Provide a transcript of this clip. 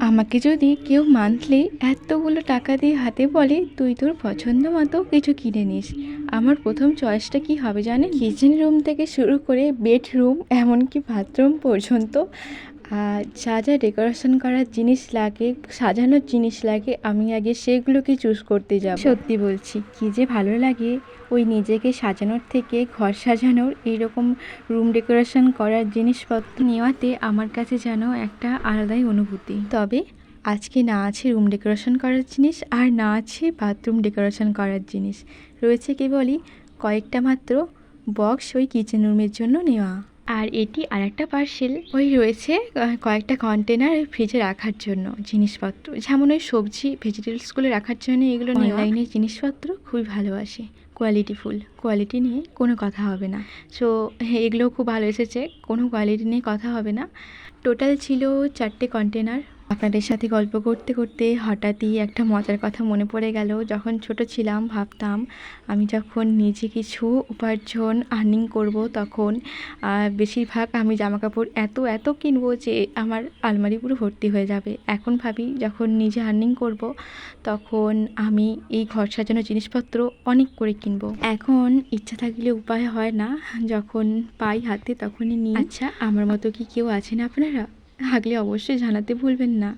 আমাকে যদি কেউ মান্থলি এতগুলো টাকা দিয়ে হাতে বলে তুই তোর পছন্দ মতো কিছু কিনে নিস, আমার প্রথম চয়েসটা কি হবে জানেন? কিচেন রুম থেকে শুরু করে বেডরুম এমনকি বাথরুম পর্যন্ত যা যা ডেকোরেশন করার জিনিস লাগে, সাজানোর জিনিস লাগে, আমি আগে সেগুলোকে চুজ করতে যাব। সত্যি বলছি, কী যে ভালো লাগে ওই নিজেকে সাজানোর থেকে ঘর সাজানোর এইরকম রুম ডেকোরেশন করার জিনিসপত্র নেওয়াতে আমার কাছে যেন একটা আলাদাই অনুভূতি। তবে আজকে না আছে রুম ডেকোরেশন করার জিনিস আর না আছে বাথরুম ডেকোরেশন করার জিনিস, রয়েছে কেবলই কয়েকটা মাত্র বক্স ওই কিচেন রুমের জন্য নেওয়া। আর এটি আর একটা পার্সেল ওই রয়েছে কয়েকটা কন্টেনার ওই ফ্রিজে রাখার জন্য জিনিসপত্র, যেমন ওই সবজি ভেজিটেবলসগুলো রাখার জন্য এগুলো নেওয়া। অনলাইনের জিনিসপত্র খুবই ভালোবাসি, কোয়ালিটি নিয়ে কোনো কথা হবে না। সো এগুলো খুব ভালো এসেছে, কোনো কোয়ালিটি নিয়ে কথা হবে না। টোটাল ছিল 4টে কন্টেনার। আপনাদের সাথে গল্প করতে করতে হঠাৎই একটা মজার কথা মনে পড়ে গেল। যখন ছোট ছিলাম ভাবতাম আমি যখন নিজে কিছু উপার্জন আর্নিং করব তখন বেশিরভাগ আমি জামাকাপড় এত কিনবো যে আমার আলমারি পুরো ভর্তি হয়ে যাবে। এখন ভাবি যখন নিজে আর্নিং করব তখন আমি এই ঘর সাজানোর জিনিসপত্র অনেক করে কিনবো। এখন ইচ্ছা থাকলে উপায় হয় না, যখন পাই হাতে তখনই নিই। আচ্ছা, আমার মতো কি কেউ আছেন আপনারা? থাকলে অবশ্যই জানাতে ভুলবেন না।